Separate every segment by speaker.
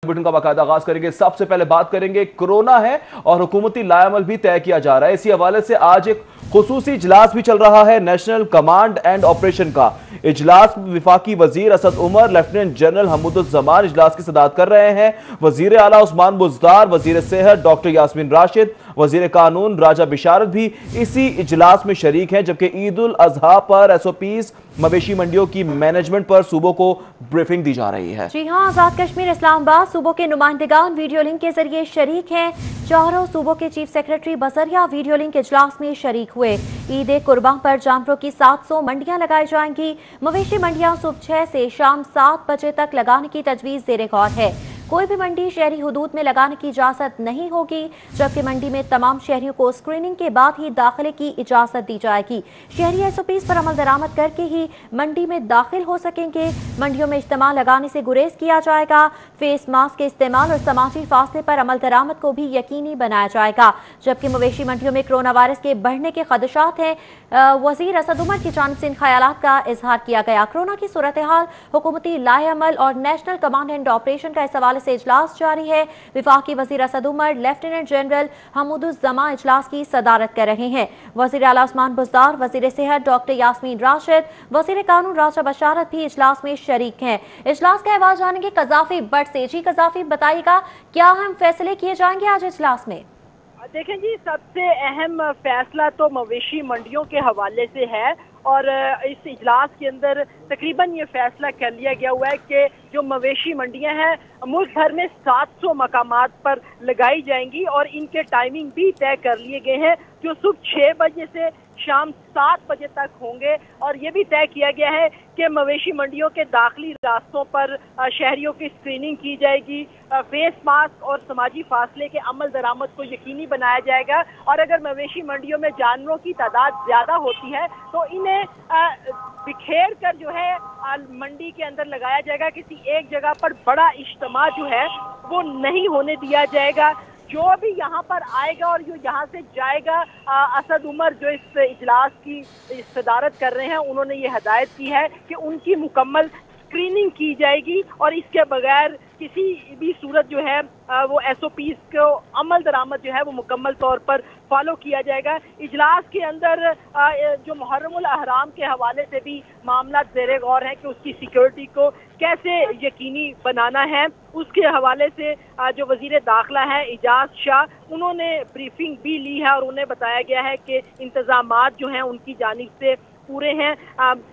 Speaker 1: Bulletin का बाकायदा आगाज करेंगे। सबसे पहले बात करेंगे कोरोना है और हुकूमती लाएमल भी तय किया जा रहा है। इसी हवाले से आज एक खुसूसी इजलास भी चल रहा है नेशनल कमांड एंड ऑपरेशन का। इजलास विफाकी वजीर असद उमर, लेफ्टिनेंट जनरल हमूदुज्जमान इजलास की सदारत कर रहे हैं। वजीर आला उस्मान बुज़दार, वजीर सेहत डॉक्टर यास्मीन राशिद, वजीर कानून राजा बिशारत भी इसी इजलास में शरीक हैं। जबकि ईद उल अजहा पर एसओपीज मवेशी मंडियों की मैनेजमेंट पर सूबों को ब्रीफिंग दी जा रही है।
Speaker 2: जी हां, आजाद कश्मीर इस्लामाबाद सूबों के नुमाइंदगान वीडियो लिंक के जरिए शरीक हैं। चारों सूबों के चीफ सेक्रेटरी बजरिया वीडियो लिंक इजलास में शरीक हुए। ईद कुर्बान पर जानवरों की 700 मंडियां लगाई जाएंगी। मवेशी मंडियां सुबह 6 से शाम 7 बजे तक लगाने की तजवीज ज़ेरे गौर है। कोई भी मंडी शहरी हुदूद में लगाने की इजाजत नहीं होगी, जबकि मंडी में तमाम शहरियों को स्क्रीनिंग के बाद ही दाखिले की इजाजत दी जाएगी। शहरी एसओपीज पर अमल दरामद करके ही मंडी में दाखिल हो सकेंगे। मंडियों में इज्तिमा लगाने से गुरेज किया जाएगा। फेस मास्क के इस्तेमाल और समाजी फासले पर अमल दरामद को भी यकीनी बनाया जाएगा। जबकि मवेशी मंडियों में कोरोना वायरस के बढ़ने के खदशात हैं। वजीर असद उमर की जानिब से इन ख्यालात का इजहार किया गया। कोरोना की सूरत हाल, हुकूमती लाएअमल और नेशनल कमांड एंड ऑपरेशन का इस हवाले से इजलास जारी है। विफाकी वजीर असद उमर, लेफ्टिनेंट जनरल हमूदुज्जमान इजलास की सदारत कर रहे हैं। वजीर आला उस्मान बुज़दार, वजीर सेहत डॉक्टर यास्मीन राशिद, वजीर कानून राजा बिशारत भी इजलास में शरीक हैं। इजलास का अहवाल जानेंगे कजाफी बट से। जी कजाफी, बताइएगा क्या अहम फैसले किए जाएंगे आज इजलास में?
Speaker 3: देखें जी, सबसे अहम फैसला तो मवेशी मंडियों के हवाले से है और इस इजलास के अंदर तकरीबन ये फैसला कर लिया गया हुआ है कि जो मवेशी मंडियां हैं मुल्क भर में 700 मकामात पर लगाई जाएंगी और इनके टाइमिंग भी तय कर लिए गए हैं जो सुबह 6 बजे से शाम 7 बजे तक होंगे। और ये भी तय किया गया है कि मवेशी मंडियों के दाखिली रास्तों पर शहरियों की स्क्रीनिंग की जाएगी। फेस मास्क और समाजी फासले के अमल दरामद को यकीनी बनाया जाएगा। और अगर मवेशी मंडियों में जानवरों की तादाद ज़्यादा होती है तो इन्हें बिखेर कर जो है मंडी के अंदर लगाया जाएगा। किसी एक जगह पर बड़ा इज्तिमा जो है वो नहीं होने दिया जाएगा। जो भी यहाँ पर आएगा और जो यहाँ से जाएगा, असद उमर जो इस इजलास की सदारत कर रहे हैं, उन्होंने ये हदायत की है कि उनकी मुकम्मल स्क्रीनिंग की जाएगी और इसके बगैर किसी भी सूरत जो है वो एसओपीज को अमल दरामद जो है वो मुकम्मल तौर पर फॉलो किया जाएगा। इजलास के अंदर जो मुहर्रमुल अहराम के हवाले से भी मामला ज़ेरे गौर है कि उसकी सिक्योरिटी को कैसे यकीनी बनाना है। उसके हवाले से जो वजीर दाखिला है इजाज शाह, उन्होंने ब्रीफिंग भी ली है और उन्हें बताया गया है कि इंतजामात जो हैं उनकी जानिब से पूरे हैं।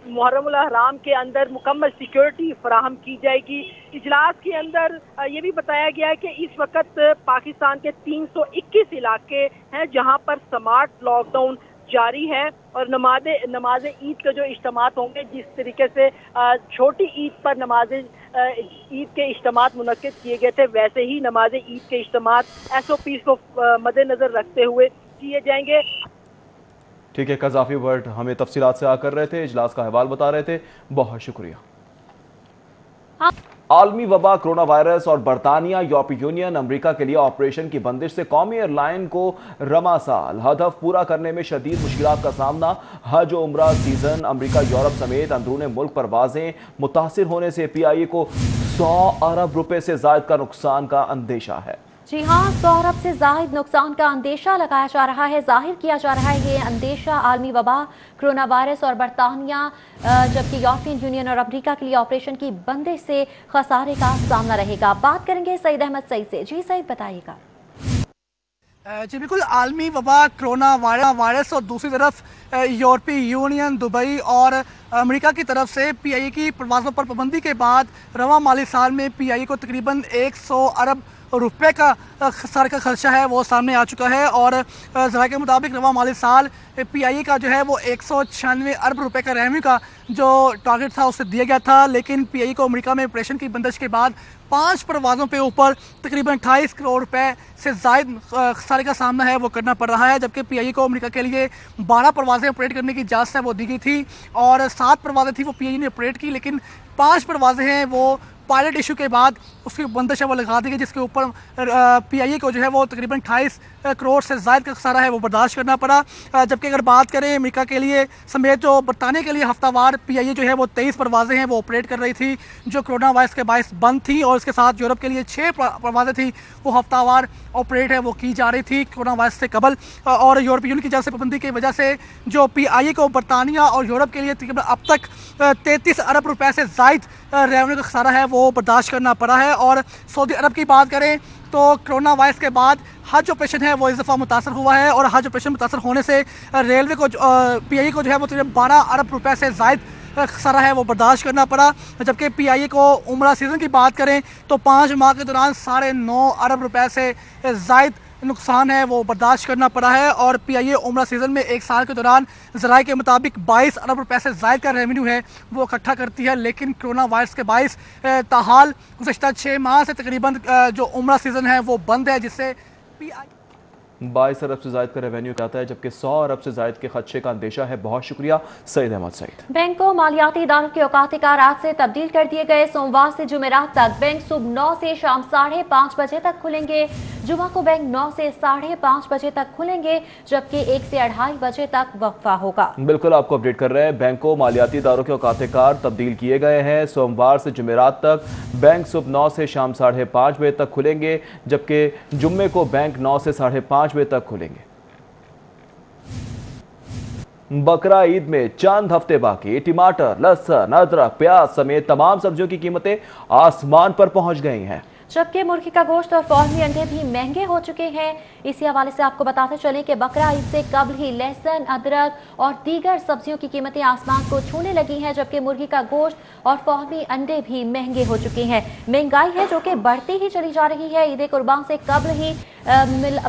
Speaker 3: मुहर्रमुल अहराम के अंदर मुकम्मल सिक्योरिटी फराहम की जाएगी। इजलास के अंदर ये भी बताया गया है कि इस वक्त पाकिस्तान के 321 इलाके हैं जहां पर स्मार्ट लॉकडाउन जारी है और नमाज ईद के जो इज्तिमात होंगे, जिस तरीके से छोटी ईद पर नमाज ईद के इज्तिमात मुनक्किद किए गए थे, वैसे ही नमाज ईद के इज्तिमात एसओपीज को मद्देनजर रखते हुए किए जाएंगे।
Speaker 1: ठीक है, कजाफी बट हमें तफसीलात से आकर रहे थे, इजलास का अहवाल बता रहे थे, बहुत शुक्रिया। आलमी वबा कोरोना वायरस और बरतानिया, यूरोपीय यूनियन, अमेरिका के लिए ऑपरेशन की बंदिश से कौमी एयरलाइन को रमा साल हदफ पूरा करने में शदीद मुश्किलात का सामना। हज और उम्रा सीजन, अमेरिका, यूरोप समेत अंदरूनी मुल्क परवाजें मुतासिर होने से PIA को 100 अरब रुपए से ज्यादा का नुकसान का अंदेशा है।
Speaker 2: जी हाँ, 100 अरब से जायद नुकसान का अंदेशा लगाया जा रहा है, जाहिर किया जा रहा है। ये अंदेशा आलमी वबा, कोरोना वायरस और बरतानिया, जबकि यूरोपियन यूनियन और अमेरिका के लिए ऑपरेशन की बंदिश से खसारे का सामना रहेगा। बात करेंगे सईद अहमद सईद से। जी सईद, बताइएगा।
Speaker 4: जी बिल्कुल, आलमी वबा कोरोना वायरस और दूसरी तरफ यूरोपीय यूनियन, दुबई और अमेरिका की तरफ से PIA की प्रवासों पर पाबंदी के बाद रवा माली साल में PIA को तकरीबन 100 अरब रुपए का खसारे का खर्चा है वो सामने आ चुका है। और ज़रा के मुताबिक रवा माली साल PIA का जो है वो 196 अरब रुपए का रेवेन्यू का जो टारगेट था उससे दिया गया था। लेकिन PIA को अमेरिका में ऑपरेशन की बंदिश के बाद 5 परवाज़ों पे ऊपर तकरीबन 28 करोड़ रुपए से ज़ायद खसारे का सामना है वो करना पड़ रहा है। जबकि PIA को अमेरिका के लिए 12 परवाज़ें ऑपरेट करने की इजाज़त है वो दी गई थी और 7 परवाज़ें थी वो PIA ने ऑपरेट की, लेकिन 5 परवाज़ें हैं वो पायलट इशू के बाद उसकी बंदिश है वो लगा दी गई, जिसके ऊपर PIA को जो है वो तकरीबन 28 करोड़ से ज़ायद का खसारा है वो बर्दाश्त करना पड़ा। जबकि अगर बात करें अमेरिका के लिए समेत जो बरतानिया के लिए हफ्तावार PIA जो है वो 23 परवाज़ें हैं वो ऑपरेट कर रही थी जो कोरोना वायरस के बायस बंद थी, और इसके साथ यूरोप के लिए 6 परवाज़ें थी वो हफ्तावार ऑपरेट है वो की जा रही थी कोरोना वायरस से कबल। और यूरोपीय यूनियन की जल से पाबंदी की वजह से जो PIA को बरतानिया और यूरोप के लिए तकरीबन अब तक 33 अरब रुपए से ज़ायद रेवेन्यू का खसारा है वो बर्दाश्त करना पड़ा है। और सऊदी अरब की बात करें तो कोरोना वायरस के बाद हज ऑपरेशन है वो इस दफ़ा मुतासर हुआ है, और हज ऑपरेशन मुतासर होने से रेलवे को PIA को जो है वो तकरीबन 12 अरब रुपए से ज़ायद खसारा है वो बर्दाश्त करना पड़ा। जबकि PIA को उम्रा सीज़न की बात करें तो 5 माह के दौरान 9.5 अरब रुपए से ज़ायद नुकसान है वो बर्दाश्त करना पड़ा है। और PIA उम्रा सीज़न में 1 साल के दौरान ज़राए के मुताबिक 22 अरब रुपए से ज़ायद का रेवेन्यू है वो इकट्ठा करती है, लेकिन कोरोना वायरस के बायस ताहाल गुज़श्ता 6 माह से तकरीबन जो उम्रा सीज़न है वो बंद है, जिससे
Speaker 1: 22 अरब से ज़ायद का रेवेन्यू आता है, जबकि 100 अरब से ज़ायद के खदशे का अंदेशा है। बहुत शुक्रिया सईद अहमद सईद।
Speaker 2: बैंक को मालियाती इदारों के औकात कार आज से तब्दील कर दिए गए। सोमवार से जुमेरात तक बैंक सुबह 9 से शाम 5:30 बजे तक खुलेंगे। जुमा को बैंक 9 से 5:30 बजे तक खुलेंगे, जबकि 1 से 2:30 बजे तक वक्फा होगा।
Speaker 1: बिल्कुल आपको अपडेट कर रहे हैं। बैंक को मालियाती इदारों के औकात कार तब्दील किए गए हैं। सोमवार से जुमेरात तक बैंक सुबह 9 से शाम 5:30 बजे तक खुलेंगे, जबकि जुम्मे को बैंक 9 से 5:30 बजे तक खुलेंगे। बकरा ईद में चंद हफ्ते बाकी, टमाटर, लहसुन, अदरक, प्याज समेत तमाम सब्जियों की कीमतें आसमान पर पहुंच गई हैं,
Speaker 2: जबकि मुर्गी का गोश्त और फौरनी अंडे भी महंगे हो चुके हैं। इसी हवाले से आपको बताते चलें कि बकरा ईद से कबल ही लहसुन, अदरक और दीगर सब्जियों की कीमतें आसमान को छूने लगी हैं, जबकि मुर्गी का गोश्त और फौरनी अंडे भी महंगे हो चुके हैं। महंगाई है जो कि बढ़ती ही चली जा रही है। ईद कुर्बान से कबल ही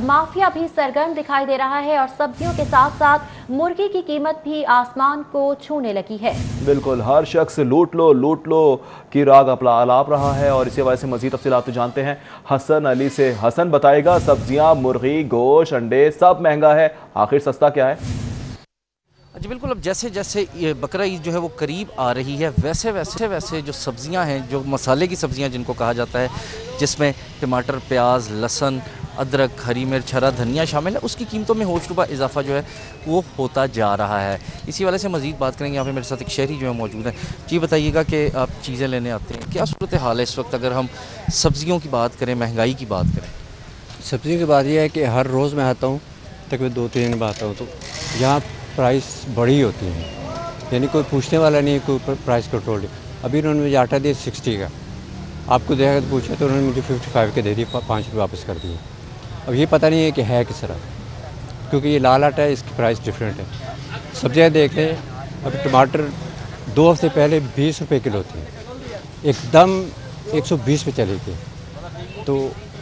Speaker 2: माफिया भी सरगर्म दिखाई दे रहा है और सब्जियों के साथ साथ मुर्गी की कीमत भी आसमान को छूने लगी है।
Speaker 1: बिल्कुल हर शख्स लूट लो की राग अलाप रहा है। और इसी वजह से मजीद तफसीलात जानते हैं हसन अली से। हसन बताएगा, सब्जियां, मुर्गी, गोश्त, अंडे सब महंगा है, आखिर सस्ता क्या है?
Speaker 5: जी बिल्कुल, अब जैसे जैसे ये बकरा ईद जो है वो करीब आ रही है, वैसे वैसे जो सब्जियां हैं, जो मसाले की सब्जियां जिनको कहा जाता है, जिसमें टमाटर, प्याज, लहसुन, अदरक, हरी मिर्च, हरा धनिया शामिल है, उसकी कीमतों में होशरुबा इजाफा जो है वो होता जा रहा है। इसी वाले से मज़ीद बात करेंगे। यहाँ पे मेरे साथ एक शहरी जो है मौजूद है। जी बताइएगा कि आप चीज़ें लेने आते हैं, क्या सूरत हाल है इस वक्त? अगर हम सब्जियों की बात करें, महंगाई की बात करें।
Speaker 6: सब्ज़ी की बात यह है कि हर रोज़ मैं आता हूँ, तकरीबन 2-3 दिन आता हूँ, तो यहाँ प्राइस बड़ी होती है, यानी कोई पूछने वाला नहीं, कोई प्राइस कंट्रोल नहीं। अभी उन्होंने मुझे आटा दिया 60 का, आपको देखा तो पूछा तो उन्होंने मुझे 55 के दे दिए, 5 रुपये वापस कर दिए। अब ये पता नहीं है कि है किस तरह, क्योंकि ये लाल आटा है, इसकी प्राइस डिफरेंट है। सब्जियाँ देखें, अभी टमाटर 2 हफ्ते पहले 20 रुपये किलो थे, एकदम 120 पे चले गए। तो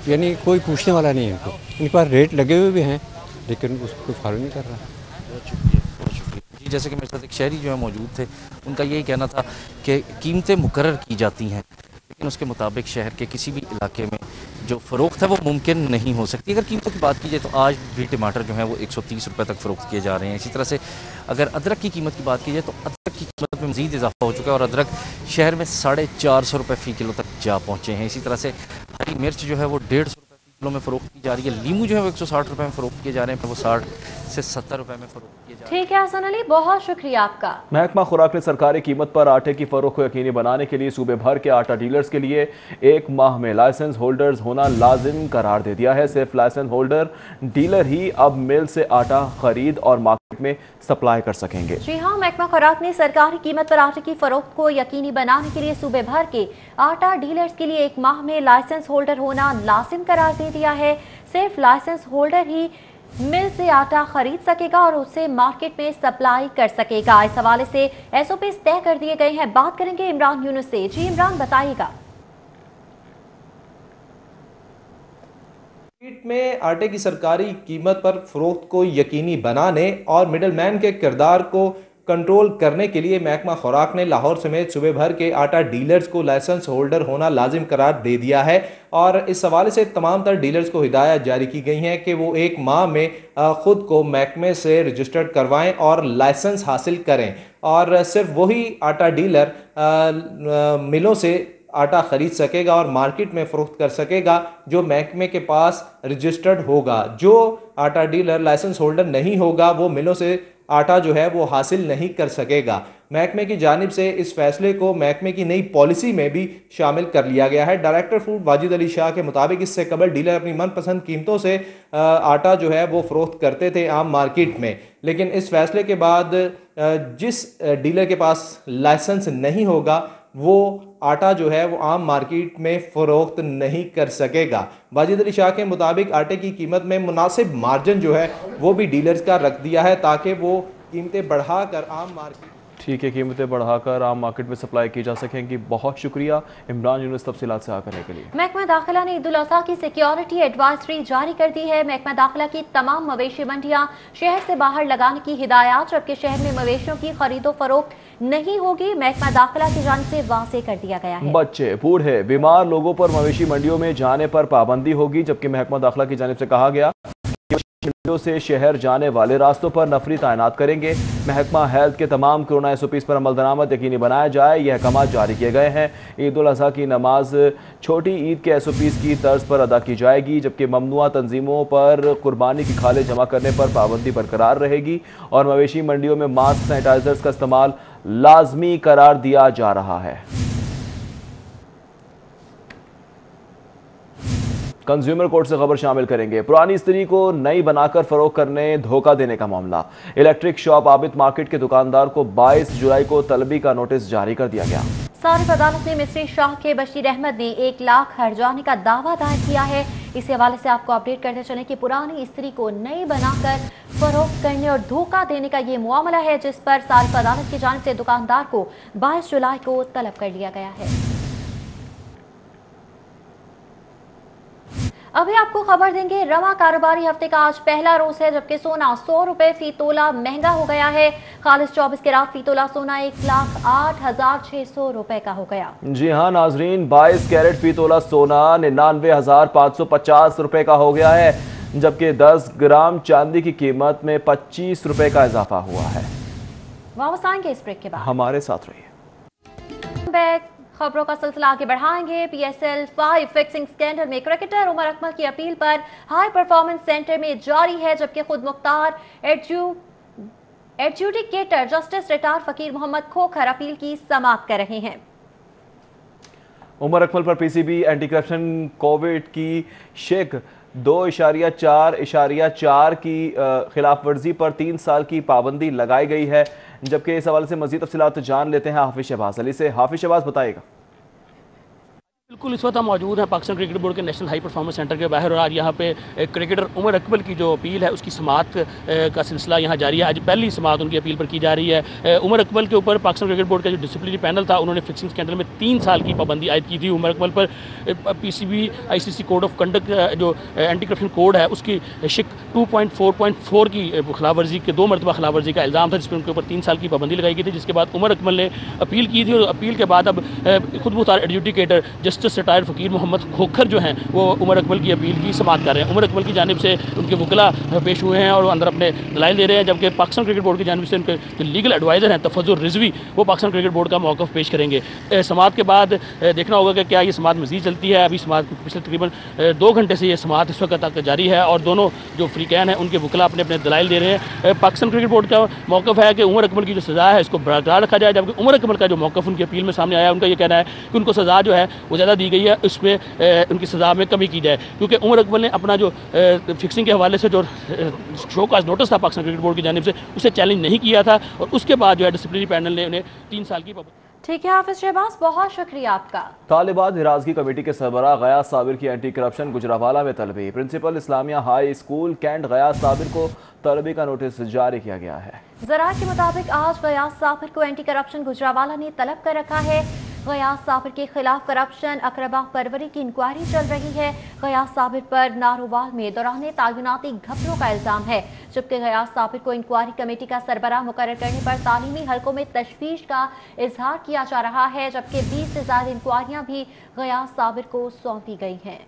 Speaker 6: यानी कोई पूछने वाला नहीं है इनको, इनके पास रेट लगे हुए भी हैं लेकिन उसको कोई फॉलो नहीं कर रहा।
Speaker 5: बहुत शुक्रिया जी। जैसे कि मेरे साथ एक शहरी जो है मौजूद थे, उनका यही कहना था कि कीमतें मुकर्रर की जाती हैं, लेकिन उसके मुताबिक शहर के किसी भी इलाके में जो फ़रोख्त है वो मुमकिन नहीं हो सकती। अगर कीमतों की बात की जाए तो आज भी टमाटर जो है वो 130 रुपये तक फ़रोख्त किए जा रहे हैं। इसी तरह से अगर अदरक की कीमत की बात की जाए तो अदरक की कीमत में मज़ीद इजाफा हो चुका है और अदरक शहर में 450 रुपये फ़ी किलो तक जा पहुँचे हैं। इसी तरह से हरी मिर्च जो है वो 150 रुपये फ़ी किलो में फ़रोख्त की जा रही है। लीमू जो है वो 160 रुपये में फ़रोख्त किए जा रहे हैं, वो 60 से 70 रुपये में फ़रोख्त किए जा रहे हैं।
Speaker 2: ठीक है हसन अली, बहुत शुक्रिया आपका।
Speaker 1: महकमा खुराक ने सरकारी कीमत पर आटे की फरोख्त को यकीनी बनाने के लिए सूबे भर के आटा डीलर्स के लिए 1 माह में लाइसेंस होल्डर्स होना लाजिम करार दे दिया है। सिर्फ लाइसेंस होल्डर डीलर ही अब मिल से आटा खरीद और मार्केट में सप्लाई कर सकेंगे।
Speaker 2: जी हाँ, महकमा खुराक ने सरकारी कीमत पर आटे की फरोख्त को यकीनी बनाने के लिए सूबे भर के आटा डीलर्स के लिए 1 माह में लाइसेंस होल्डर होना लाजिम करार दे दिया है। सिर्फ लाइसेंस होल्डर ही मिल से आटा खरीद सकेगा और उसे मार्केट में सप्लाई कर सकेगा। इस हवाले से SOPs तय कर दिए गए हैं। बात करेंगे इमरान यूनुस से। जी इमरान बताइएगा।
Speaker 7: में आटे की सरकारी कीमत पर फरोख्त को यकीनी बनाने और मिडलमैन के किरदार को कंट्रोल करने के लिए महकमा खुराक ने लाहौर समेत सूबे भर के आटा डीलर्स को लाइसेंस होल्डर होना लाजिम करार दे दिया है। और इस हवाले से तमाम तर डीलर्स को हिदायत जारी की गई हैं कि वो 1 माह में ख़ुद को महकमे से रजिस्टर्ड करवाएं और लाइसेंस हासिल करें। और सिर्फ वही आटा डीलर मिलों से आटा खरीद सकेगा और मार्केट में फ़रोख्त कर सकेगा जो महकमे के पास रजिस्टर्ड होगा। जो आटा डीलर लाइसेंस होल्डर नहीं होगा वो मिलों से आटा जो है वो हासिल नहीं कर सकेगा। महकमे की जानिब से इस फैसले को महकमे की नई पॉलिसी में भी शामिल कर लिया गया है। डायरेक्टर फूड वाजिद अली शाह के मुताबिक इससे कबल डीलर अपनी मनपसंद कीमतों से आटा जो है वो फ़रोख्त करते थे आम मार्केट में, लेकिन इस फैसले के बाद जिस डीलर के पास लाइसेंस नहीं होगा वो आटा जो है वो आम मार्केट में फ़रोख्त नहीं कर सकेगा। वाजिद अली शाह के मुताबिक आटे की कीमत में मुनासिब मार्जिन जो है वो भी डीलर्स का रख दिया है ताकि वो कीमतें बढ़ाकर आम मार्केट
Speaker 1: ठीक है, कीमतें बढ़ाकर आम मार्केट में सप्लाई की जा सकेंगी। बहुत शुक्रिया इमरान यूनुस तफसीलात से आकर के लिए।
Speaker 2: महकमा दाखिला ने ईद उल अज़हा की सिक्योरिटी एडवाइजरी जारी कर दी है। महकमा दाखिला की तमाम मवेशी मंडियां शहर से बाहर लगाने की हिदायत, जबकि शहर में मवेशियों की खरीदो फरोख्त नहीं होगी, महकमा दाखिला की जानिब से वाज़े कर दिया गया है।
Speaker 1: बच्चे, बूढ़े, बीमार लोगों पर मवेशी मंडियों में जाने पर पाबंदी होगी, जबकि महकमा दाखिला की जानिब से कहा गया मंडियों से शहर जाने वाले रास्तों पर नफरी तैनात करेंगे। महकमा हेल्थ के तमाम कोरोना SOPs पर अमल दरामद यकीनी बनाया जाए, यह अहकाम जारी किए गए हैं। ईद उल अज़हा की नमाज छोटी ईद के SOPs की तर्ज पर अदा की जाएगी, जबकि ममनुआ तंजीमों पर कुर्बानी की खाले जमा करने पर पाबंदी बरकरार रहेगी और मवेशी मंडियों में मास्क, सैनिटाइजर्स का इस्तेमाल लाजमी करार दिया जा रहा है। कंज्यूमर कोर्ट से खबर शामिल करेंगे। पुरानी स्त्री को नई बनाकर फरोख्त करने, धोखा देने का मामला। इलेक्ट्रिक शॉप आबिद मार्केट के दुकानदार को 22 जुलाई को तलबी का नोटिस जारी कर दिया गया।
Speaker 2: सारिफ अदालत ने मिस्त्री शाह के बशीर अहमद ने 1 लाख हर्जाने का दावा दायर किया है। इस हवाले से आपको अपडेट करते चलें कि पुरानी स्त्री को नई बनाकर फरोख्त करने और धोखा देने का ये मामला है, जिस पर सारिफ अदालत की जानिब से दुकानदार को 22 जुलाई को तलब कर लिया गया है। अभी आपको खबर देंगे, रवा कारोबारी हफ्ते का आज पहला रोज है, जबकि सोना 100 रुपए फी तोला महंगा हो गया है। खालिस 24 कैरेट फी तोला सोना 1,08,600 रुपए का हो गया।
Speaker 1: जी हाँ नाजरीन, 22 कैरेट फी तोला सोना 99,550 रुपए का हो गया है, जबकि 10 ग्राम चांदी की कीमत में 25 रुपए का इजाफा हुआ है।
Speaker 2: वापस आएंगे इस ब्रेक के बाद,
Speaker 1: हमारे साथ रहिए।
Speaker 2: खबरों का सिलसिला आगे बढ़ाएंगे। PSL 5 फिक्सिंग स्कैंडल में क्रिकेटर उमर अकमल की अपील पर हाई परफॉर्मेंस सेंटर में जारी है, जबकि खुद मुख्तार एडजुडिकेटर जस्टिस रिटायर फकीर मोहम्मद खोखर अपील की समाअत कर रहे हैं।
Speaker 1: उमर अकमल पर PCB एंटी करप्शन कोविड की शेख 2.4.4 की खिलाफ वर्जी पर 3 साल की पाबंदी लगाई गई है, जबकि इस हवाले से मजीद तफसीलात जान लेते हैं हाफिज शहबाज अली से। हाफिज शहबाज बताएगा।
Speaker 8: बिल्कुल, इस वक्त हम मौजूद हैं पाकिस्तान क्रिकेट बोर्ड के नेशनल हाई परफॉर्मेंस सेंटर के बाहर और आज यहाँ पे क्रिकेटर उमर अकमल की जो अपील है उसकी समाअत का सिलसिला यहाँ जारी है। आज पहली समाअत उनकी अपील पर की जा रही है। उमर अकमल के ऊपर पाकिस्तान क्रिकेट बोर्ड का जो डिसिप्लिनरी पैनल था उन्होंने फिक्सिंग स्कैंडल में 3 साल की पाबंदी आयद की थी। उमर अकमल पर PCB ICC code of conduct जो एंटी करप्शन कोड है उसकी शिक 2.4.4 की खिलाफ वर्जी के 2 मरतबा खिलाफ वर्जी का इल्ज़ाम था, जिसमें उनके ऊपर 3 साल की पाबंदी लगाई गई थी, जिसके बाद उमर अकमल ने अपील की थी और अपील के बाद अब खुद मुख्तार एडजुडिकेटर जस्टिस रिटायर फकीर मोहम्मद खोखर जो हैं वो उमर अकमल की अपील की समाअत कर रहे हैं। उमर अकमल की जानिब से उनके वकला पेश हुए हैं और अंदर अपने दलाइल दे रहे हैं, जबकि पाकिस्तान क्रिकेट बोर्ड की जानिब से उनके जो लीगल एडवाइज़र हैं तफज्जुर रिजवी वो पाकिस्तान क्रिकेट बोर्ड का मौक़िफ़ पेश करेंगे। समाअत के बाद देखना होगा कि क्या ये समाअत मज़ीद चलती है। अभी समाअत पिछले तकरीबन 2 घंटे से ये समाअत इस वक्त तक जारी है और दोनों जो फ्रीकैन हैं उनके वकला अपने अपने दलाइल दे रहे हैं। पाकिस्तान क्रिकेट बोर्ड का मौक़िफ़ है कि उमर अकमल की जो सज़ा है इसको बरकरार रखा जाए, जबकि उमर अकमल का जो मौक़िफ़ उनकी अपील में सामने आया उनका ये कहना है कि उनको सज़ा जो है वो ज़्यादा दी गई है, उसमें उनकी सज़ा में कमी की जाए, क्योंकि उमर अकमल ने अपना जो फिक्सिंग के हवाले से जो शो काज नोटिस था पाकिस्तान क्रिकेट बोर्ड की जानिब से उसे चैलेंज नहीं किया था और उसके बाद जो है डिसिप्लिनरी पैनल ने उन्हें 3 साल की।
Speaker 2: ठीक है हाफिज शहबाज, बहुत शुक्रिया आपका।
Speaker 1: तालिबात हिराजगी कमेटी के सरबराह गयास साबिर की एंटी करप्शन गुजरावाला में तलबी। Principal Islamia high school cantt Ghayas Sabir को तलबी का नोटिस जारी किया गया है। ज़राए के मुताबिक आज गयास साबिर को एंटी करप्शन गुजरावाला ने तलब कर रखा है। गयास साबिर के खिलाफ करप्शन अकरबा परवरी की इंक्वायरी चल रही है। गयास साबिर पर नारोवाल में दौरान तायुनाती घपलों का इल्जाम है, जबकि गयास साबिर को इंक्वायरी कमेटी का सरबराह मुकर्रर करने पर तालीमी हलकों में तशवीश का इजहार किया जा रहा है, जबकि 20 से ज्यादा इंक्वायरियां भी गयास साबिर को सौंपी गई हैं।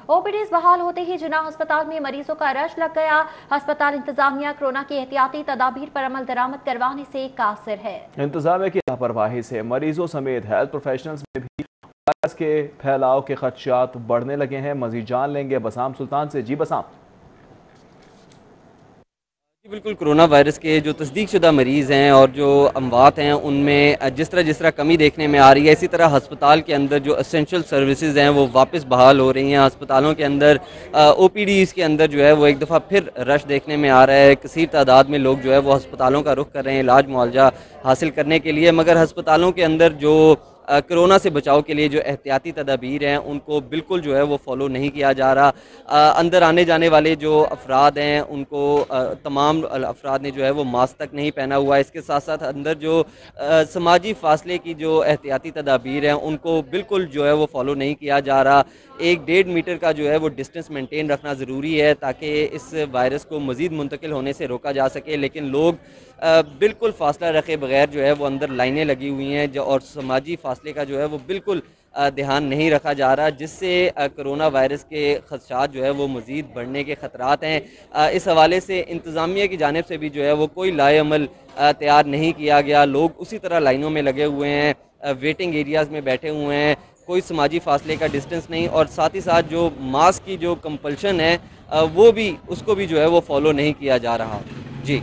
Speaker 2: ओपीडीज बहाल होते ही जिन्ना अस्पताल में मरीजों का रश लग गया। अस्पताल इंतजामिया कोरोना की एहतियाती तदाबीर पर अमल दरामद करवाने से कासिर है।
Speaker 1: इंतजामिया की लापरवाही से मरीजों समेत हेल्थ प्रोफेशनल्स में भी वायरस के फैलाव के खदशात बढ़ने लगे हैं। मजीद जान लेंगे बसाम सुल्तान से। जी बसाम।
Speaker 9: बिल्कुल, कोरोना वायरस के जो तस्दीक शुदा मरीज़ हैं और जो अमवात हैं उनमें जिस तरह कमी देखने में आ रही है, इसी तरह हस्पताल के अंदर जो एसेंशियल सर्विसेज हैं वो वापस बहाल हो रही हैं। अस्पतालों के अंदर ओपीडीज़ के अंदर जो है वो एक दफ़ा फिर रश देखने में आ रहा है। कसीर तादाद में लोग जो है वो अस्पतालों का रुख कर रहे हैं इलाज मुआवजा हासिल करने के लिए, मगर अस्पतालों के अंदर जो कोरोना से बचाव के लिए जो एहतियाती तदाबीर हैं उनको बिल्कुल जो है वो फॉलो नहीं किया जा रहा। अंदर आने जाने वाले जो अफराद हैं उनको तमाम अफराद ने जो है वो मास्क तक नहीं पहना हुआ है। इसके साथ साथ अंदर जो समाजी फासले की जो एहतियाती तदाबीर हैं उनको बिल्कुल जो है वो फॉलो नहीं किया जा रहा। 1-1.5 मीटर का जो है वो डिस्टेंस मेंटेन रखना ज़रूरी है ताकि इस वायरस को मज़ीद मुंतकिल होने से रोका जा सके, लेकिन लोग बिल्कुल फासला रखे बगैर जो है वो अंदर लाइनें लगी हुई हैं और समाजी फासले का जो है वो बिल्कुल ध्यान नहीं रखा जा रहा, जिससे कोरोना वायरस के खदशात जो है वो मज़ीद बढ़ने के ख़तरात हैं। इस हवाले से इंतज़ामिया की जानिब से भी जो है वो कोई लाएअमल तैयार नहीं किया गया। लोग उसी तरह लाइनों में लगे हुए हैं, वेटिंग एरियाज़ में बैठे हुए हैं, कोई समाजी फासले का डिस्टेंस नहीं, और साथ ही साथ जो मास्क की जो कंपल्शन है वो भी उसको भी जो है वो फॉलो नहीं किया जा रहा। जी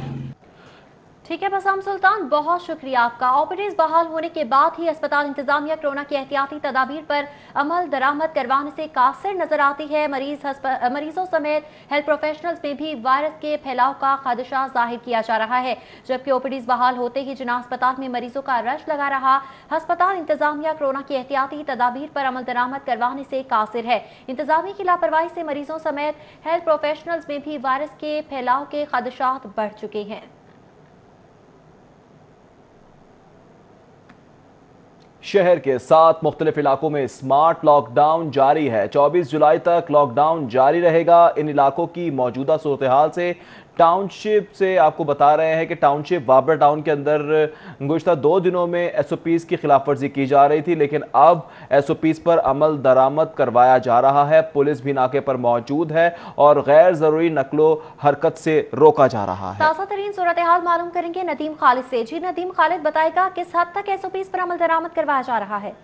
Speaker 2: ठीक है बसाम सुल्तान, बहुत शुक्रिया आपका। ओपीडीज बहाल होने के बाद ही अस्पताल इंतजामिया कोरोना की एहतियाती तदाबीर पर अमल दरामद करवाने से कासिर नजर आती है। मरीजों समेत हेल्थ प्रोफेशनल्स में भी वायरस के फैलाव का खदशा जाहिर किया जा रहा है। जबकि ओपीडीज बहाल होते ही जिन्ना अस्पताल में मरीजों का रश लगा रहा, अस्पताल इंतजामिया कोरोना की एहतियाती तदाबीर पर अमल दरामद करवाने से कासिर है। इंतजामिया की लापरवाही से मरीजों समेत हेल्थ प्रोफेशनल्स में भी वायरस के फैलाव के खदशात बढ़ चुके हैं।
Speaker 1: शहर के 7 मुख्तलिफ इलाकों में स्मार्ट लॉकडाउन जारी है। 24 जुलाई तक लॉकडाउन जारी रहेगा। इन इलाकों की मौजूदा सूरत हाल से टाउनशिप से आपको बता रहे हैं कि टाउनशिप बाबरा टाउन के अंदर गुज़श्ता 2 दिनों में SOPs की खिलाफ वर्जी की जा रही थी, लेकिन अब SOPs पर अमल दरामद करवाया जा रहा है। पुलिस भी नाके पर मौजूद है और गैर ज़रूरी नकलो हरकत से रोका जा रहा है।
Speaker 2: ताज़ा तरीन सूरत हाल मालूम करेंगे नदीम खालिद से। जी नदीम, खालिद बताएगा किस हद तक SOPs पर अमल दरामद करवाया जा रहा है?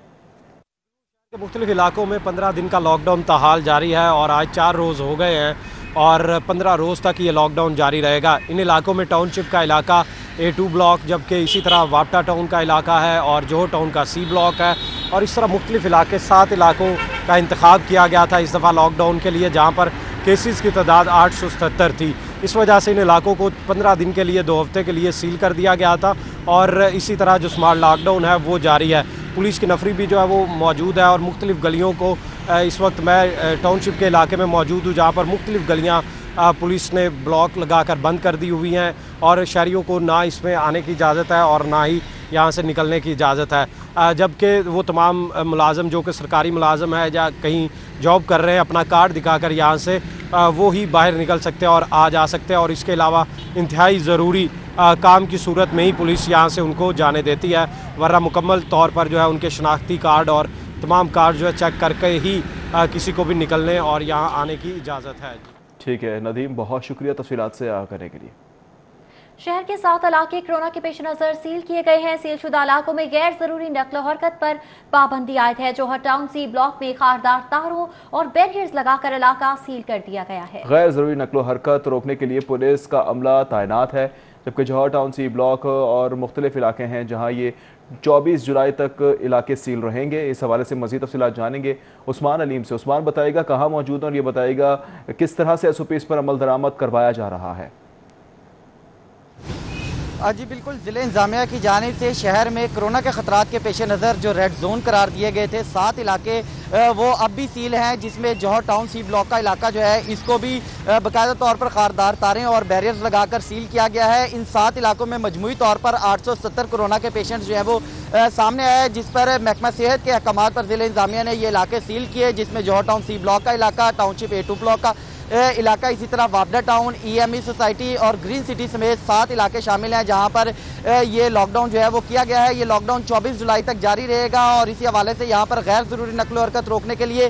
Speaker 10: मुख्तलिफ इलाकों में 15 दिन का लॉकडाउन ताहाल जारी है और आज 4 रोज़ हो गए हैं और 15 रोज़ तक ये लॉकडाउन जारी रहेगा। इन इलाकों में टाउनशिप का इलाका A2 ब्लॉक, जबकि इसी तरह वापटा टाउन का इलाका है और जोहर टाउन का C ब्लॉक है, और इस तरह मुख्तलिफ इलाके 7 इलाकों का इंतखाब किया गया था इस दफ़ा लॉकडाउन के लिए, जहाँ पर केसेस की तादाद 877 थी। इस वजह से इन इलाकों को 15 दिन के लिए 2 हफ्ते के लिए सील कर दिया गया था और इसी तरह जो स्मार्ट लॉकडाउन है वो जारी है। पुलिस की नफरी भी जो है वो मौजूद है और मुख्तलिफ गलियों को इस वक्त मैं टाउनशिप के इलाके में मौजूद हूँ, जहाँ पर मुख्तलिफ गलियाँ पुलिस ने ब्लॉक लगाकर बंद कर दी हुई हैं और शहरियों को ना इसमें आने की इजाज़त है और ना ही यहाँ से निकलने की इजाज़त है। जबकि वो तमाम मुलाजम जो कि सरकारी मुलाजम है या कहीं जॉब कर रहे हैं, अपना कार्ड दिखाकर यहाँ से वो ही बाहर निकल सकते हैं और आ जा सकते हैं, और इसके अलावा इंतहाई ज़रूरी काम की सूरत में ही पुलिस यहाँ से उनको जाने देती है, वरना मुकम्मल तौर पर जो है उनके शनाख्ती कार्ड और तमाम कार्ड जो है चेक करके ही किसी को भी निकलने और यहाँ आने की इजाज़त है।
Speaker 1: ठीक है नदीम, बहुत शुक्रिया तफसीलात से करने के लिए।
Speaker 2: शहर के 7 इलाके कोरोना के पेश नजर सील किए गए हैं। सील शुदा इलाकों में गैर जरूरी नकलो हरकत पर पाबंदी आयद है। जोहर टाउन C ब्लॉक में खारदार तारों और बैरियर्स लगाकर इलाका सील कर दिया गया है।
Speaker 1: गैर जरूरी नकलो हरकत रोकने के लिए पुलिस का अमला तैनात है, जबकि जोहर टाउन C ब्लॉक और मुख्तलिफ इलाके हैं जहाँ ये 24 जुलाई तक इलाके सील रहेंगे। इस हवाले से मज़ीद तफसीलात जानेंगे उस्मान अलीम से। उस्मान बताएगा कहाँ मौजूद है और ये बताएगा किस तरह से SOPs पर अमल दरामद करवाया जा रहा है।
Speaker 11: जी बिल्कुल, ज़िले इंतज़ामिया की जानिब से शहर में कोरोना के ख़तरात के पेश नज़र जो रेड जोन करार दिए गए थे 7 इलाके वो अब भी सील हैं, जिसमें जौहर टाउन C ब्लॉक का इलाका जो है इसको भी बाकायदा तौर पर खारदार तारें और बैरियर्स लगाकर सील किया गया है। इन 7 इलाकों में मजमूई तौर पर 870 कोरोना के पेशेंट जो है वो सामने आया है, जिस पर महकमा सेहत के अहकामात पर ज़िले इंतज़ामिया ने ये इलाके सील किए, जिसमें जौहर टाउन C ब्लॉक का इलाका, टाउनशिप A2 ब्लॉक का इलाका, इसी तरह वाबडा टाउन, EME सोसाइटी और ग्रीन सिटी समेत 7 इलाके शामिल हैं जहां पर ये लॉकडाउन जो है वो किया गया है। ये लॉकडाउन 24 जुलाई तक जारी रहेगा और इसी हवाले से यहाँ पर गैर ज़रूरी नकलो हरकत रोकने के लिए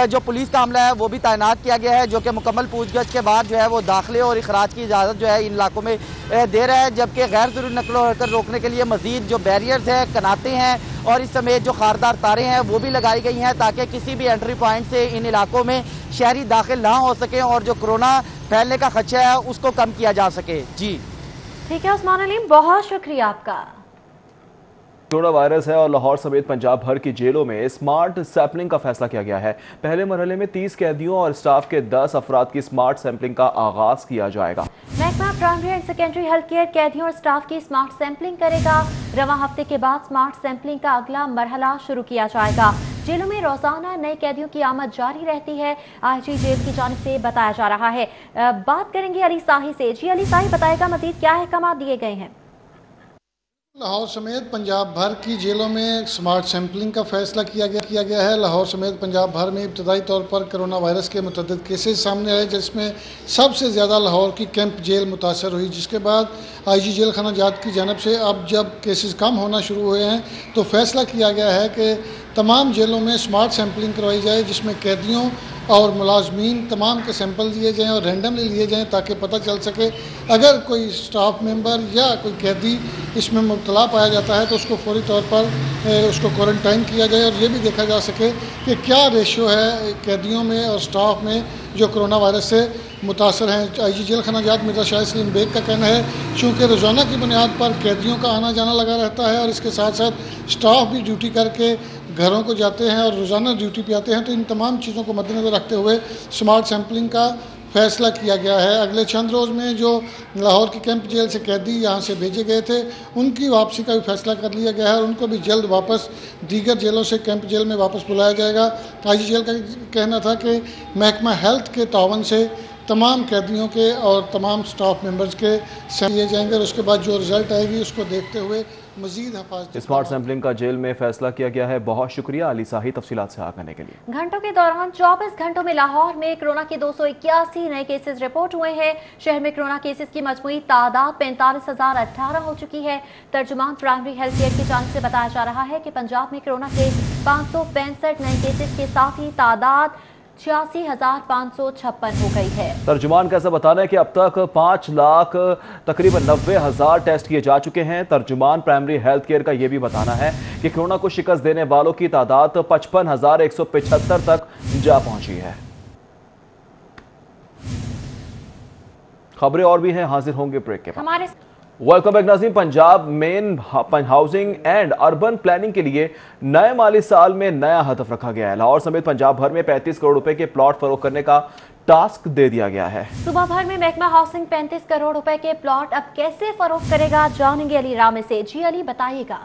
Speaker 11: जो पुलिस का अमला है वो भी तैनात किया गया है, जो कि मुकम्मल पूछगछ के बाद जो है वो दाखिले और इखराज की इजाज़त जो है इन इलाकों में दे रहा है। जबकि गैर ज़रूरी नकलो हरकत रोकने के लिए मज़ीद जो बैरियर्स हैं, कनाते हैं और इस समेत जो खारदार तारें हैं वो भी लगाई गई हैं ताकि किसी भी एंट्री पॉइंट से इन इलाकों में शहरी दाखिल ना हो सके और जो कोरोना फैलने का खदशा है उसको कम किया जा सके। जी
Speaker 2: ठीक है उस्मान अलीम, बहुत शुक्रिया आपका।
Speaker 1: कोरोना वायरस है और लाहौर समेत पंजाब भर की जेलों में स्मार्ट सैंपलिंग का फैसला किया गया है। पहले मरहले में 30 कैदियों और स्टाफ के 10 अफराद की स्मार्ट सैंपलिंग का आगाज किया जाएगा।
Speaker 2: महकमा primary and secondary health care कैदियों और स्टाफ की स्मार्ट सैंपलिंग करेगा। रवां हफ्ते के बाद स्मार्ट सैंपलिंग का अगला मरहला शुरू किया जाएगा। जेलों में रोजाना नए कैदियों की आमद जारी रहती है, IG जेल की जानिब से बताया जा रहा है। बात करेंगे अली साही से। जी अली साही, बताएगा मजीद क्या अहकाम दिए गए हैं?
Speaker 12: लाहौर समेत पंजाब भर की जेलों में स्मार्ट सैंपलिंग का फैसला किया गया है। लाहौर समेत पंजाब भर में इब्तदाई तौर पर कोरोना वायरस के मुतअद्दिद केसेस सामने आए, जिसमें सबसे ज़्यादा लाहौर की कैंप जेल मुतासर हुई, जिसके बाद IG जेल खाना जात की जानब से अब जब केसेस कम होना शुरू हुए हैं तो फैसला किया गया है कि तमाम जेलों में स्मार्ट सैंपलिंग करवाई जाए, जिसमें कैदियों और मुलाजमीन तमाम के सैंपल लिए जाएँ और रैंडमली लिए जाएँ ताकि पता चल सके अगर कोई स्टाफ मेंबर या कोई कैदी इसमें मुब्तला पाया जाता है तो उसको फौरी तौर पर उसको क्वारंटाइन किया जाए और ये भी देखा जा सके कि क्या रेशियो है कैदियों में और स्टाफ में जो कोरोना वायरस से मुतासर हैं। IG जेल खाना जात मिर्ज़ा शाहिद सलीम बेग का कहना है चूँकि रोज़ाना की बुनियाद पर कैदियों का आना जाना लगा रहता है और इसके साथ साथ स्टाफ भी ड्यूटी करके घरों को जाते हैं और रोज़ाना ड्यूटी पे आते हैं, तो इन तमाम चीज़ों को मद्देनज़र रखते हुए स्मार्ट सैंपलिंग का फैसला किया गया है। अगले चंद रोज़ में जो लाहौर की कैंप जेल से कैदी यहाँ से भेजे गए थे उनकी वापसी का भी फैसला कर लिया गया है और उनको भी जल्द वापस दीगर जेलों से कैंप जेल में वापस बुलाया जाएगा। IG जेल का कहना था कि महकमा हेल्थ के तावन से तमाम कैदियों के और तमाम स्टाफ मेंबर्स के सैंपल लिए जाएंगे और उसके बाद जो रिजल्ट आएगी उसको देखते हुए मजीद हिफाजत।
Speaker 1: स्मार्ट सैंपलिंग का जेल में फैसला किया गया है। बहुत शुक्रिया अली साही तफसीलात से आगाने के लिए।
Speaker 2: घंटों के दौरान 24 घंटों में लाहौर में कोरोना के 281 नए केसेस रिपोर्ट हुए हैं। शहर में कोरोना केसेस की मजमूई तादाद 45,018 हो चुकी है। तर्जुमान प्राइमरी हेल्थ केयर की जानिब से बताया जा रहा है कि पंजाब में कोरोना के 565 नए केसेस के साथ ही तादाद 86,556 हो गई है।
Speaker 1: तर्जुमान का ऐसा बताना है कि अब तक 5 लाख तकरीबन 90,000 टेस्ट किए जा चुके हैं। तर्जुमान प्राइमरी हेल्थ केयर का यह भी बताना है कि कोरोना को शिकस्त देने वालों की तादाद 55,175 तक जा पहुंची है। खबरें और भी हैं, हाजिर होंगे ब्रेक के बाद। वेलकम बैक नाज़रीन। Punjab main housing and urban planning के लिए नए माली साल में नया हदफ रखा गया है। लाहौर समेत पंजाब भर में 35 करोड़ रुपए के प्लॉट फरोख्त करने का टास्क दे दिया गया है।
Speaker 2: सुबह भर में महकमा हाउसिंग 35 करोड़ रुपए के प्लॉट अब कैसे फरोख्त करेगा, जानेंगे अली रामे से। जी अली, बताइएगा।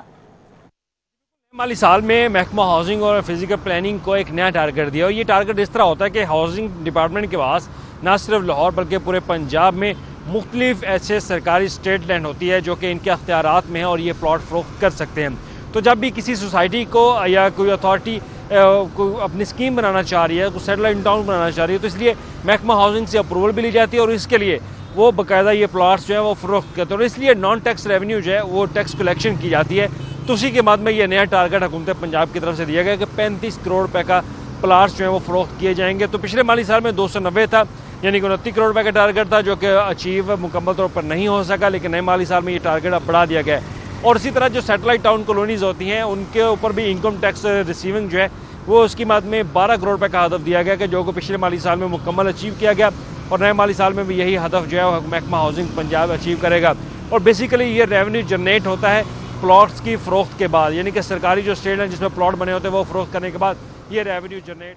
Speaker 10: माली साल में महकमा हाउसिंग और फिजिकल प्लानिंग को एक नया टारगेट दिया और ये टारगेट इस तरह होता है कि हाउसिंग डिपार्टमेंट के पास न सिर्फ लाहौर बल्कि पूरे पंजाब में मुख्तलिफ ऐसे सरकारी स्टेट लैंड होती है जो कि इनके अख्तियारात में है और ये प्लॉट फरोख्त कर सकते हैं। तो जब भी किसी सोसाइटी को या कोई अथॉरिटी को अपनी स्कीम बनाना चाह रही है, कोई सेटेलाइट टाउन बनाना चाह रही है, तो इसलिए महकमा हाउसिंग से अप्रूवल भी ली जाती है और इसके लिए वो बाकायदा ये प्लॉट्स जो है वो फरोख्त करते हैं और इसलिए नॉन टैक्स रेवेन्यू जो है वो टैक्स कलेक्शन की जाती है। तो उसी के बाद में ये नया टारगेट हुकूमत पंजाब की तरफ से दिया गया कि 35 करोड़ रुपए का प्लॉट्स जो है वो फरोख्त किए जाएंगे। तो पिछले माली साल में 290 था, यानी कि 29 करोड़ रुपए का टारगेट था जो कि अचीव मुकम्मल तौर पर नहीं हो सका, लेकिन नए माली साल में ये टारगेट अब बढ़ा दिया गया है। और इसी तरह जो सैटेलाइट टाउन कॉलोनीज होती हैं उनके ऊपर भी इनकम टैक्स रिसीविंग जो है वो उसकी मद में 12 करोड़ रुपए का हदफ दिया गया कि जो को पिछले माली साल में मुकम्मल अचीव किया गया और नए माली साल में भी यही हदफ जो है महकमा हाउसिंग पंजाब अचीव करेगा। और बेसिकली ये रेवेन्यू जनरेट होता है प्लॉट्स की फरोख्त के बाद, यानी कि सरकारी जो स्टेट है जिसमें प्लॉट बने होते हैं वो फरोख्त करने के बाद ये रेवेन्यू जनरेट।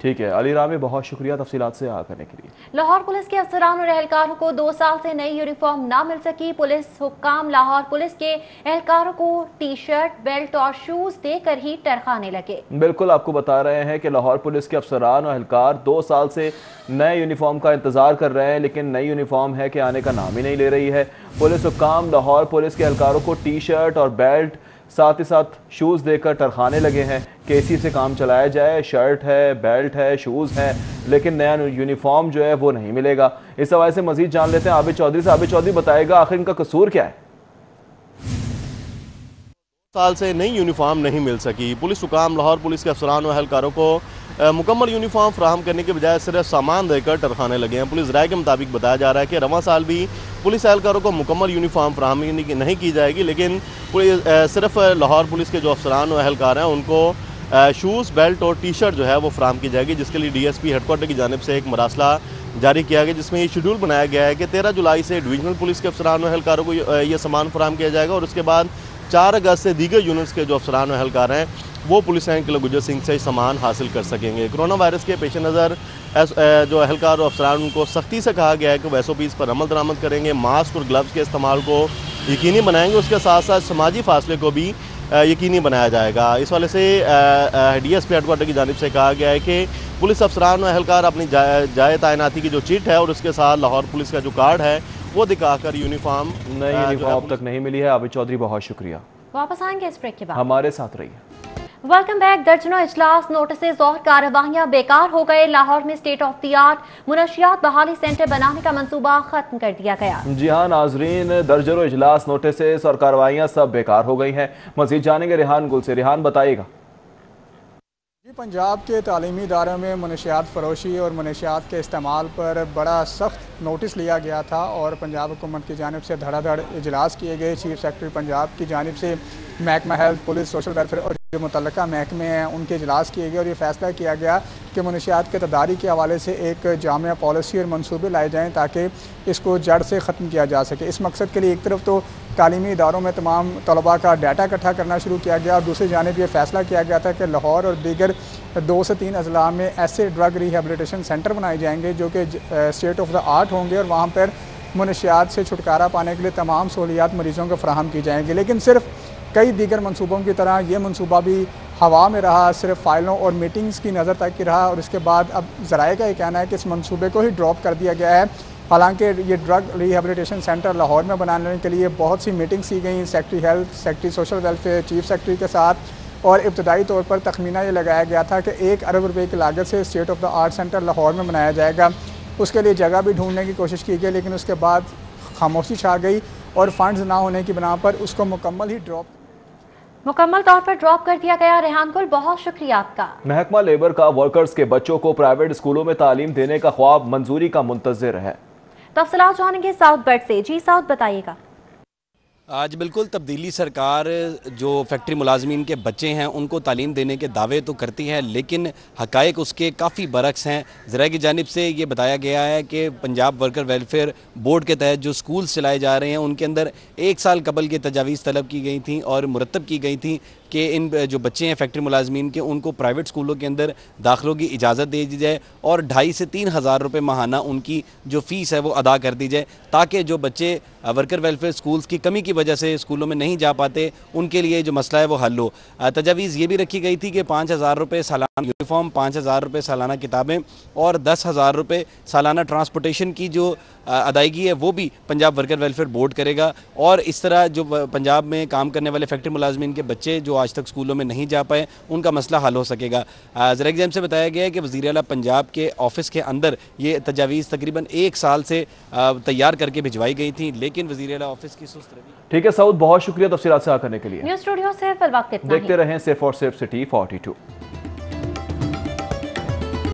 Speaker 1: ठीक है अली रामे, बहुत शुक्रिया तफसीलात से आगाह करने के लिए।
Speaker 2: लाहौर पुलिस के अफसरान और एहलकारों को 2 साल से नई यूनिफॉर्म ना मिल सकी। पुलिस हुक्काम लाहौर पुलिस के एहलकारों को टी-शर्ट, बेल्ट और शूज देकर ही टरखाने लगे।
Speaker 1: बिल्कुल आपको बता रहे हैं कि लाहौर पुलिस के अफसरान और एहलकार 2 साल से नए यूनिफॉर्म का इंतजार कर रहे हैं, लेकिन नई यूनिफॉर्म है कि आने का नाम ही नहीं ले रही है। पुलिस हुक्काम लाहौर पुलिस के एहलकारों को टी-शर्ट और बेल्ट साथ ही साथ शूज़ देकर टरखाने लगे हैं कि इसी से काम चलाया जाए। शर्ट है, बेल्ट है, शूज़ है, लेकिन नया यूनिफॉर्म जो है वो नहीं मिलेगा। इस हवाले से मजीद जान लेते हैं आबिद चौधरी से। आबिद चौधरी बताएगा आखिर इनका कसूर क्या है?
Speaker 13: साल से नई यूनिफॉर्म नहीं मिल सकी। पुलिस हुकाम लाहौर पुलिस के अफसरान व एहलकारों को मुकम्मल यूनिफॉर्म फ्राहम करने के बजाय सिर्फ सामान देकर टरखाने लगे हैं। पुलिस राय के मुताबिक बताया जा रहा है कि रवां साल भी पुलिस एहलकारों को मुकम्मल यूनिफॉर्म फ्राहम नहीं की जाएगी, लेकिन सिर्फ लाहौर पुलिस के जो अफसरान व एहलकार हैं उनको शूज़, बेल्ट और टी शर्ट जो है वो फ्राहम की जाएगी, जिसके लिए DSP हेडक्वार्टर की जानिब से एक मरासला जारी किया गया, जिसमें ये शेड्यूल बनाया गया है कि 13 जुलाई से डिवीजनल पुलिस के अफसरान व एहलकारों को ये सामान फ्राहम किया जाएगा और उसके बाद 4 अगस्त से दीगर यूनिट्स के जो अफसरान व एहलकार हैं वो पुलिस लाइन किला गुजर सिंह से सामान हासिल कर सकेंगे। कोरोना वायरस के पेश नज़र जो एहलकार और अफसरान उनको सख्ती से कहा गया है कि वो SOPs पर अमल दरामद करेंगे, मास्क और ग्लव्स के इस्तेमाल को यकीनी बनाएंगे, उसके साथ साथ समाजी फासले को भी यकीनी बनाया जाएगा। इस वाले से DSP हेडक्वार्टर की जानिब से कहा गया है कि पुलिस अफसरान व एहलकार अपनी जाए तैनाती की जो चिट है और उसके साथ लाहौर पुलिस का जो कार्ड है वो दिखाकर यूनिफॉर्म
Speaker 1: नई यूनिफॉर्म अब तक नहीं मिली है। आबिद चौधरी बहुत शुक्रिया।
Speaker 2: वापस आएंगे इस ब्रेक के बाद,
Speaker 1: हमारे साथ रहिए।
Speaker 2: Welcome back. दर्जनों इजलास, नोटिस और कार्रवाइयां बेकार हो गए। लाहौर में स्टेट ऑफ द आर्ट मुनशियात बहाली सेंटर बनाने का मंसूबा खत्म कर दिया गया। जी
Speaker 1: हाँ नाजरीन, दर्जनों इजलास, नोटिस और कार्रवाइयां सब बेकार हो गई हैं। मजीद जानेंगे रेहान गुल से। रेहान बताइएगा।
Speaker 14: पंजाब के तालीमी इदारों में मनशियात फरोशी और मनशियात के इस्तेमाल पर बड़ा सख्त नोटिस लिया गया था और पंजाब हुकूमत की जानिब से धड़ाधड़ इजलास किए गए। चीफ सेक्रेटरी पंजाब की जानिब से महकमा हेल्थ, पुलिस, सोशल वेलफेयर और जो मुतल्लिका महकमे हैं उनके इजलास किए गए और ये फैसला किया गया कि मनशियात के तदारी के हवाले से एक जामिया पॉलिसी और मनसूबे लाए जाएँ ताकि इसको जड़ से ख़त्म किया जा सके। इस मकसद के लिए एक तरफ तो तालीमी इदारों में तमाम तलबा का डाटा इकट्ठा करना शुरू किया गया और दूसरी जानिब ये फैसला किया गया था कि लाहौर और दीगर 2 से 3 अजला में ऐसे ड्रग रिहेबिलिटेशन सेंटर बनाए जाएंगे जो कि स्टेट ऑफ द आर्ट होंगे और वहाँ पर मनशियात से छुटकारा पाने के लिए तमाम सहूलियात मरीज़ों को फराहम की जाएंगी। लेकिन सिर्फ कई दीगर मनसूबों की तरह ये मनसूबा भी हवा में रहा, सिर्फ फाइलों और मीटिंग्स की नज़र तक की रहा और इसके बाद अब ज़राए का ये कहना है कि इस मनसूबे को ही ड्रॉप कर दिया गया है। हालांकि ये ड्रग रिहेबिलिटेशन सेंटर लाहौर में बनाने के लिए बहुत सी मीटिंग्स की गई secretary health, secretary social welfare, chief secretary के साथ और इब्तदाई तौर पर तखमीना ये लगाया गया था कि 1 अरब रुपए की लागत से state of the art centre Lahore में बनाया जाएगा। उसके लिए जगह भी ढूंढने की कोशिश की गई लेकिन उसके बाद खामोशी छा गई और फंड्स ना होने की बिना पर उसको मुकम्मल तौर पर ड्रॉप कर दिया गया। रेहान गुल, बहुत शुक्रिया आपका।
Speaker 1: महकमा लेबर का वर्कर्स के बच्चों को प्राइवेट स्कूलों में तालीम देने का ख्वाब मंजूरी का मुंतज़िर है।
Speaker 2: तफसीलात जानेंगे साउथ बर्ड से। जी साउथ बताइएगा।
Speaker 15: आज बिल्कुल तब्दीली सरकार जो फैक्ट्री मुलाजमीन के बच्चे हैं उनको तालीम देने के दावे तो करती है लेकिन हकायक उसके काफ़ी बरक्स हैं। ज़रा की जानिब से ये बताया गया है कि पंजाब वर्कर वेलफेयर बोर्ड के तहत जो स्कूल्स चलाए जा रहे हैं उनके अंदर 1 साल कबल की तजावीज़ तलब की गई थी और मुरतब की गई थी कि इन जो बच्चे हैं फैक्ट्री मुलाजमीन के उनको प्राइवेट स्कूलों के अंदर दाखिलों की इजाज़त दे दी जाए और 2,500 से 3,000 रुपये माहाना उनकी जो फ़ीस है वो अदा कर दी जाए ताकि जो बच्चे वर्कर वेलफेयर स्कूल्स की कमी की वजह से स्कूलों में नहीं जा पाते उनके लिए जो मसला है वो हल हो। तजावीज़ ये भी रखी गई थी कि 5,000 रुपये सालाना यूनिफॉर्म, 5,000 रुपये सालाना किताबें और 10,000 रुपये सालाना ट्रांसपोर्टेशन की जो अदायगी है वो भी पंजाब वर्कर वेलफेयर बोर्ड करेगा और इस तरह जो पंजाब में काम करने वाले फैक्ट्री मुलाजमीन के बच्चे जो आज तक स्कूलों में नहीं जा पाए उनका मसला हल हो सकेगा। ज़रा एग्जाम से बताया गया है कि वज़ीर आला पंजाब के ऑफिस के अंदर ये तजावीज़ तकरीबन 1 साल से तैयार करके भिजवाई गई थी लेकिन वज़ीर आला ऑफिस की सुस्त रवि।
Speaker 1: ठीक है सऊद, बहुत शुक्रिया तफसीलात से करने के लिए।
Speaker 2: न्यूज़ स्टूडियो से फिल वक्त इतना ही।
Speaker 1: देखते रहें सिर्फ और सिर्फ सिटी 42।